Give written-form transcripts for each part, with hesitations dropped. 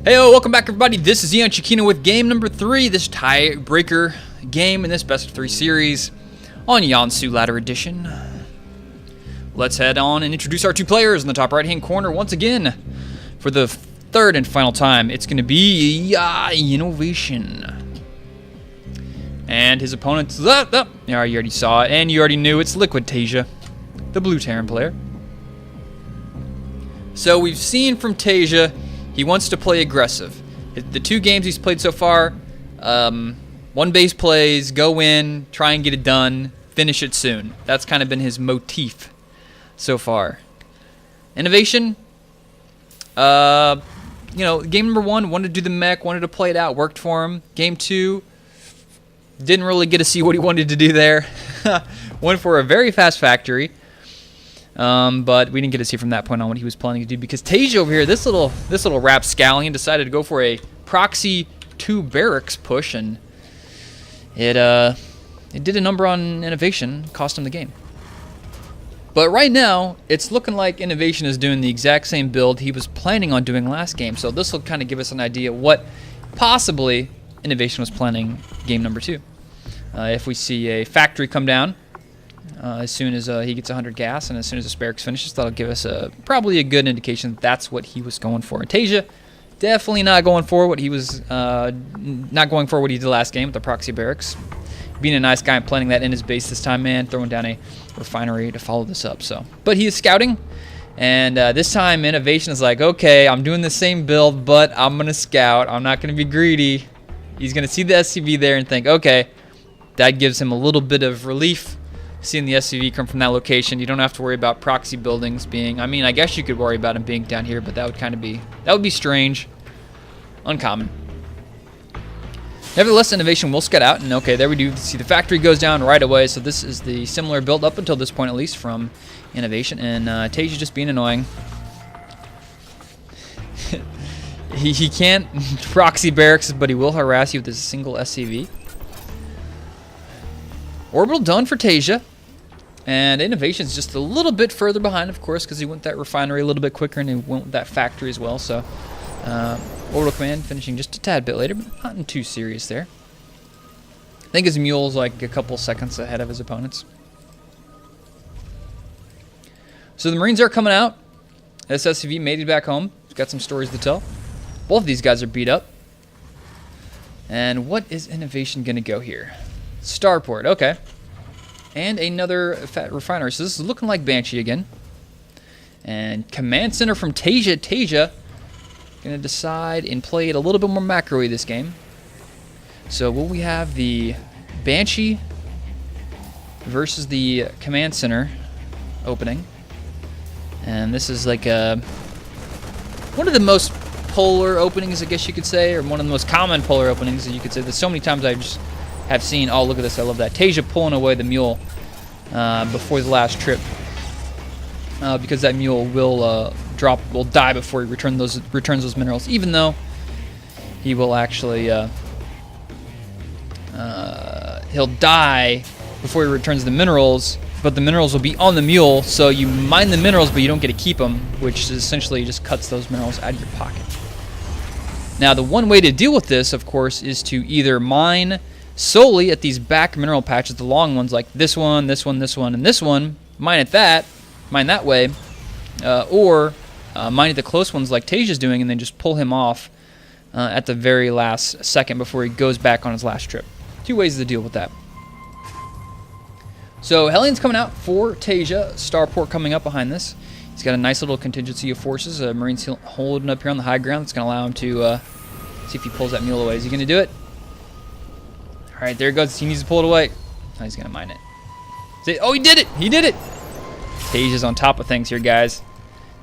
Heyo, welcome back everybody. This is eOnZerG with game number 3, this tiebreaker game in this best of 3 series on Yansu Ladder Edition. Let's head on and introduce our two players in the top right hand corner once again. For the third and final time, it's going to be INnoVation. And his opponent's, you already saw it, and you already knew it's Liquid Taeja, the blue Terran player. So we've seen from Taeja, he wants to play aggressive. The two games he's played so far, one base plays, go in, try and get it done, finish it soon. That's kind of been his motif so far. INnoVation, game number 1, wanted to do the mech, wanted to play it out, worked for him. Game 2, didn't really get to see what he wanted to do there. Went for a very fast factory. But we didn't get to see from that point on what he was planning to do, because Taeja over here, this little rapscallion, decided to go for a proxy 2 barracks push, and it did a number on INnoVation, cost him the game. But right now, it's looking like INnoVation is doing the exact same build he was planning on doing last game, so this will kind of give us an idea what possibly INnoVation was planning game number 2. If we see a factory come down, as soon as he gets 100 gas, and as soon as the barracks finishes, that'll give us probably a good indication that's what he was going for. And Taeja, definitely not going for what he was not going for what he did last game with the proxy barracks. Being a nice guy and planning that in his base this time, man, throwing down a refinery to follow this up. So, but he is scouting, and this time INnoVation is like, okay, I'm doing the same build, but I'm gonna scout. I'm not gonna be greedy. He's gonna see the SCV there and think, okay, that gives him a little bit of relief. Seeing the SCV come from that location, you don't have to worry about proxy buildings being, I mean, I guess you could worry about him being down here, but that would kind of be, that would be strange, uncommon. Nevertheless, INnoVation will scout out, and okay, there we do see the factory goes down right away, so this is the similar build up until this point at least from INnoVation, and Taeja just being annoying. he can't proxy barracks, but he will harass you with this single SCV. Orbital done for Taeja. And INnoVation's just a little bit further behind, of course, because he went that refinery a little bit quicker, and he went with that factory as well. So, Orbital Command finishing just a tad bit later, but not too serious there. I think his mule's like a couple seconds ahead of his opponents. So the Marines are coming out. SSV made it back home. He's got some stories to tell. Both of these guys are beat up. And what is INnoVation going to go here? Starport, okay. And another refinery. So this is looking like Banshee again. And Command Center from Taeja. Taeja going to decide and play it a little bit more macro-y this game. So will we have the Banshee versus the Command Center opening. And this is like one of the most polar openings, I guess you could say, or one of the most common polar openings that you could say. There's so many times I just have seen, oh, look at this, I love that. Taeja pulling away the mule before the last trip, because that mule will die before he returns those minerals, even though he will actually he'll die before he returns the minerals, but the minerals will be on the mule, so you mine the minerals but you don't get to keep them, which essentially just cuts those minerals out of your pocket. Now the one way to deal with this, of course, is to either mine solely at these back mineral patches, the long ones like this one, this one, this one, and this one, mine that way, or mine at the close ones like Taeja's doing, and then just pull him off at the very last second before he goes back on his last trip. Two ways to deal with that. So Hellion's coming out for Taeja, Starport coming up behind this. He's got a nice little contingency of forces. Marines holding up here on the high ground. That's going to allow him to see if he pulls that mule away. Is he going to do it? All right, there it goes. He needs to pull it away. Oh, he's going to mine it. Oh, he did it! He did it! Taeja's on top of things here, guys.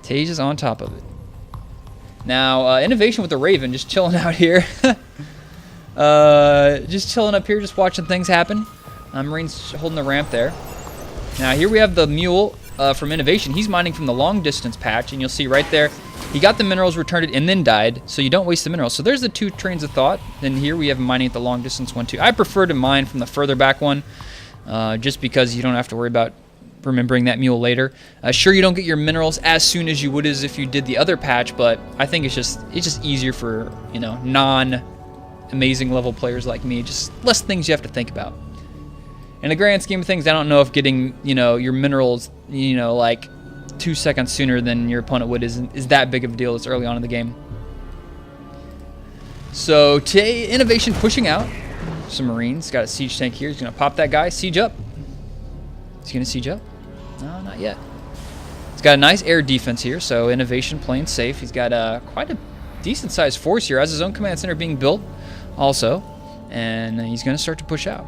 Taeja's on top of it. Now, INnoVation with the Raven, just chilling out here. Just chilling up here, just watching things happen. Marines holding the ramp there. Now, here we have the mule from INnoVation. He's mining from the long distance patch, and you'll see right there, he got the minerals, returned it, and then died, so you don't waste the minerals. So there's the two trains of thought. Then here we have mining at the long distance one, too. I prefer to mine from the further back one, just because you don't have to worry about remembering that mule later. Sure, you don't get your minerals as soon as you would as if you did the other patch, but I think it's just easier for, you know, non-amazing level players like me. Just less things you have to think about. In the grand scheme of things, I don't know if getting, you know, your minerals, you know, like 2 seconds sooner than your opponent would is that big of a deal. It's early on in the game. So INnoVation pushing out some Marines. Got a siege tank here. He's gonna pop that guy. Siege up. Is he gonna siege up? No, not yet. He's got a nice air defense here. So INnoVation playing safe. He's got quite a decent sized force here. Has his own command center being built also, and he's gonna start to push out.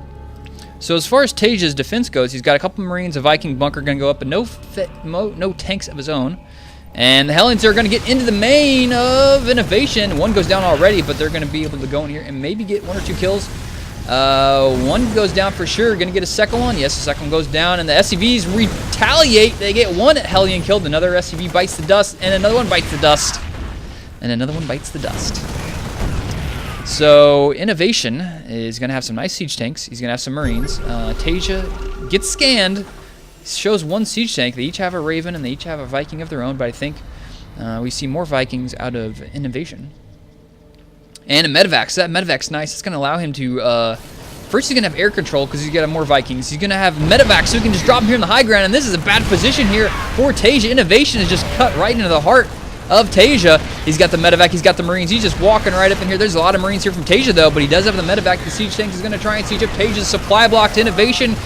So as far as Taeja's defense goes, he's got a couple Marines, a Viking bunker going to go up, but no tanks of his own. And the Hellions are going to get into the main of INnoVation. One goes down already, but they're going to be able to go in here and maybe get 1 or 2 kills. One goes down for sure. Going to get a second one. Yes, the second one goes down, and the SCVs retaliate. They get one Hellion killed, another SCV bites the dust, and another one bites the dust. And another one bites the dust. So INnoVation is going to have some nice siege tanks. He's going to have some Marines. Taeja gets scanned. Shows 1 siege tank. They each have a Raven and they each have a Viking of their own, but I think we see more Vikings out of INnoVation. And a Medevac. So that Medevac's nice. It's going to allow him to... first, he's going to have air control because he's got more Vikings. He's going to have Medevac so he can just drop him here in the high ground, and this is a bad position here for Taeja. INnoVation is just cut right into the heart of Taeja. He's got the Medevac, he's got the Marines, he's just walking right up in here. There's a lot of Marines here from Taeja though, but he does have the Medevac. The siege tank is going to try and siege up Taeja's supply block. To INnoVation,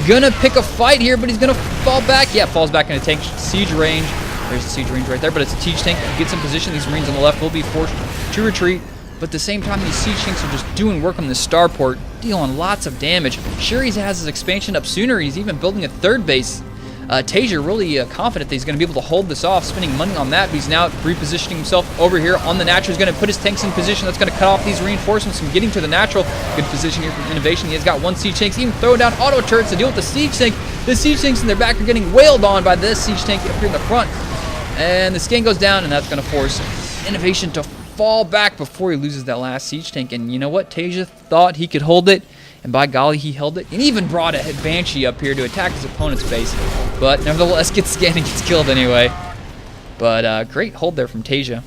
gonna pick a fight here, but he's gonna fall back. Yeah, falls back into tank siege range. There's the siege range right there, but it's a siege tank. Gets in position. These Marines on the left will be forced to retreat, but at the same time, these siege tanks are just doing work on the starport, dealing lots of damage. Sure, he has his expansion up sooner. He's even building a 3rd base. Taeja really confident that he's going to be able to hold this off, spending money on that, but he's now repositioning himself over here on the natural. He's going to put his tanks in position. That's going to cut off these reinforcements from getting to the natural. Good position here from INnoVation. He has got 1 siege tank. He's even throwing down auto turrets to deal with the siege tank. The siege tanks in their back are getting wailed on by this siege tank up here in the front. And the scan goes down, and that's going to force INnoVation to fall back before he loses that last siege tank. And you know what? Taeja thought he could hold it. And by golly, he held it. And even brought a Banshee up here to attack his opponent's base. But nevertheless, gets scanned and gets killed anyway. But great hold there from Taeja.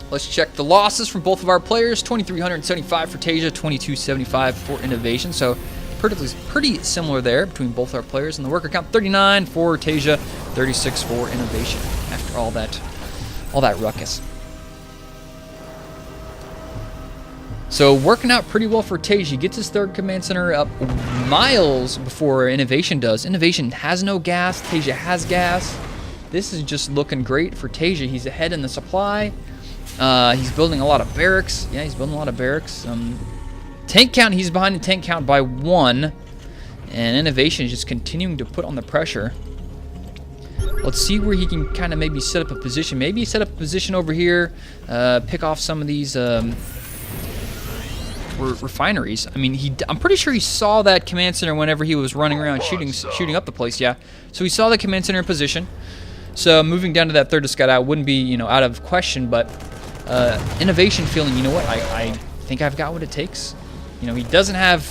Let's check the losses from both of our players. 2,375 for Taeja, 2,275 for INnoVation. So pretty similar there between both our players. And the worker count, 39 for Taeja, 36 for INnoVation. After all that ruckus. So working out pretty well for Taeja. He gets his 3rd command center up miles before INnoVation does. INnoVation has no gas. Taeja has gas. This is just looking great for Taeja. He's ahead in the supply. He's building a lot of barracks. Yeah, he's building a lot of barracks. Tank count, he's behind the tank count by 1. And INnoVation is just continuing to put on the pressure. Let's see where he can kind of maybe set up a position. Maybe set up a position over here. Pick off some of these... refineries. I mean, I'm pretty sure he saw that command center whenever he was running around shooting up the place. Yeah, so he saw the command center in position. So moving down to that 3rd to scout out wouldn't be, you know, out of question. But INnoVation feeling, you know what? I think I've got what it takes. You know, he doesn't have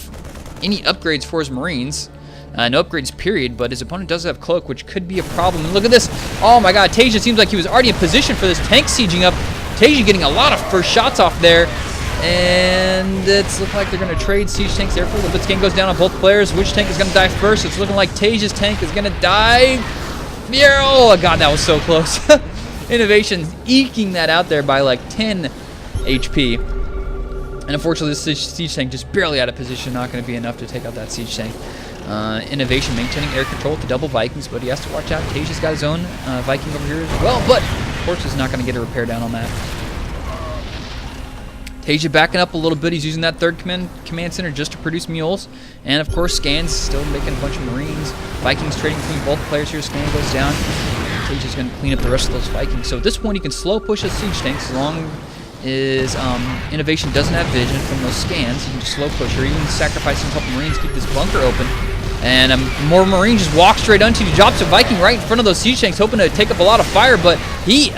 any upgrades for his Marines. No upgrades, period. But his opponent does have Cloak, which could be a problem. And look at this. Oh my God, Taeja seems like he was already in position for this tank sieging up. Taeja getting a lot of first shots off there. And it's looking like they're going to trade siege tanks there for a little bit. Scan goes down on both players. Which tank is going to die first? It's looking like Taeja's tank is going to die. Yeah, oh, God, that was so close. INnoVation's eking that out there by like 10 HP. And unfortunately, this siege tank just barely out of position. Not going to be enough to take out that siege tank. INnoVation maintaining air control with the double Vikings, but he has to watch out. Taeja's got his own Viking over here as well, but of course he's not going to get a repair down on that. Taeja backing up a little bit. He's using that 3rd command center just to produce mules. And of course, Scan's still making a bunch of Marines. Vikings trading between both players here. Scan goes down. Taeja's going to clean up the rest of those Vikings. So at this point, he can slow push his siege tanks as long as INnoVation doesn't have vision from those scans. He can just slow push or even sacrificing a couple Marines to keep this bunker open. And more Marine just walks straight onto. He drops a Viking right in front of those siege tanks, hoping to take up a lot of fire, but he...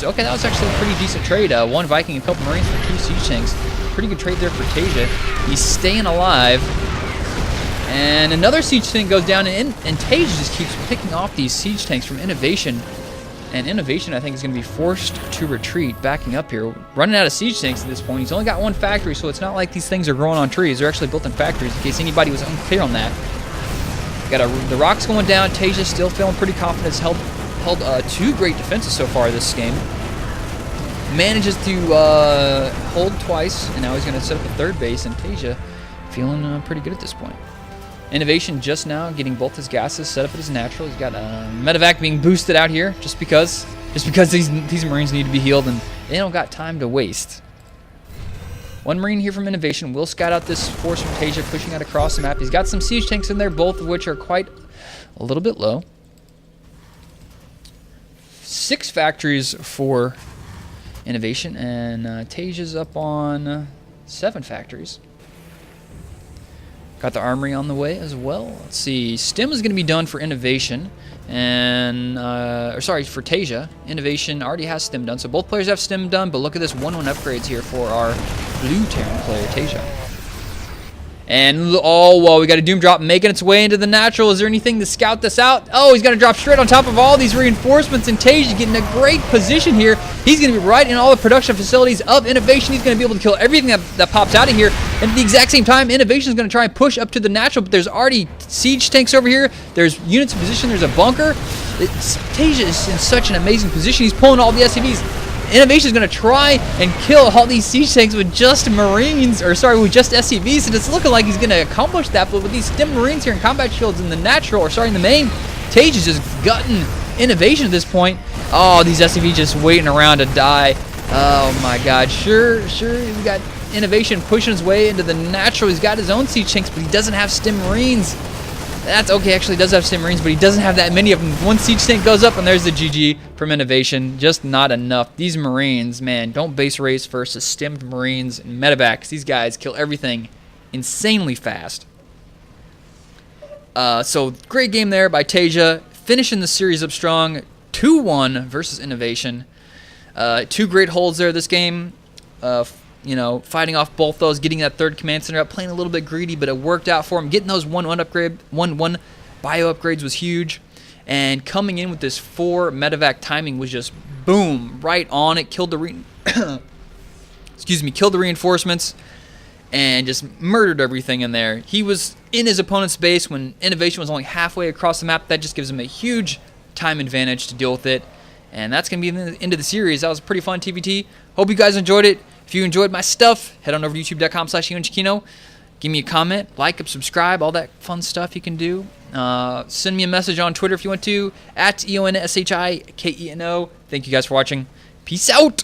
okay, that was actually a pretty decent trade. 1 Viking and a couple Marines for 2 siege tanks. Pretty good trade there for Taeja. He's staying alive. And another siege tank goes down, and Taeja just keeps picking off these siege tanks from INnoVation. And INnoVation, I think, is going to be forced to retreat, backing up here. Running out of siege tanks at this point. He's only got one factory, so it's not like these things are growing on trees. They're actually built in factories, in case anybody was unclear on that. Got the rocks going down. Taeja still feeling pretty confident. Held 2 great defenses so far this game. Manages to hold twice, and now he's going to set up a 3rd base, and Taeja feeling pretty good at this point. INnoVation just now getting both his gases set up at his natural. He's got medevac being boosted out here just because these Marines need to be healed, and they don't got time to waste. One Marine here from INnoVation will scout out this force from Taeja pushing out across the map. He's got some siege tanks in there, both of which are quite a little bit low. 6 factories for INnoVation, and Taeja's up on 7 factories. Got the armory on the way as well. Let's see. Stim is going to be done for INnoVation, and for Taeja. INnoVation already has Stim done, so both players have Stim done. But look at this 1-1 upgrades here for our blue Terran player, Taeja. And we got a Doom drop making its way into the natural. Is there anything to scout this out? Oh, he's going to drop straight on top of all these reinforcements, and Taeja getting a great position here. He's going to be right in all the production facilities of INnoVation. He's going to be able to kill everything that pops out of here. And at the exact same time, INnoVation is going to try and push up to the natural, but there's already siege tanks over here. There's units in position. There's a bunker. Taeja is in such an amazing position. He's pulling all the SCVs. INnoVation is going to try and kill all these siege tanks with just Marines, with just SCVs, and it's looking like he's going to accomplish that, but with these Stim Marines here in combat shields in the natural, in the main, Taeja's just gutting INnoVation at this point. Oh, these SCVs just waiting around to die. Oh my god, sure, we got INnoVation pushing his way into the natural. He's got his own siege tanks, but he doesn't have Stim Marines. That's okay, actually he does have Stim Marines, but he doesn't have that many of them. One siege tank goes up, and there's the GG from INnoVation. Just not enough. These Marines, man, don't base race versus stimmed Marines and medevacs. These guys kill everything insanely fast. So great game there by Taeja, finishing the series up strong, 2-1 versus INnoVation. 2 great holds there this game. Fighting off both those, getting that 3rd command center up, playing a little bit greedy, but it worked out for him. Getting those 1-1 bio upgrades was huge, and coming in with this 4 medevac timing was just boom, right on it. Killed the killed the reinforcements, and just murdered everything in there. He was in his opponent's base when INnoVation was only halfway across the map. That just gives him a huge time advantage to deal with it, and that's gonna be the end of the series. That was a pretty fun TvT. Hope you guys enjoyed it. If you enjoyed my stuff, head on over to youtube.com/eOnZerG. Give me a comment, like, subscribe, all that fun stuff you can do. Send me a message on Twitter if you want to, @eOnSHIKENO. Thank you guys for watching. Peace out.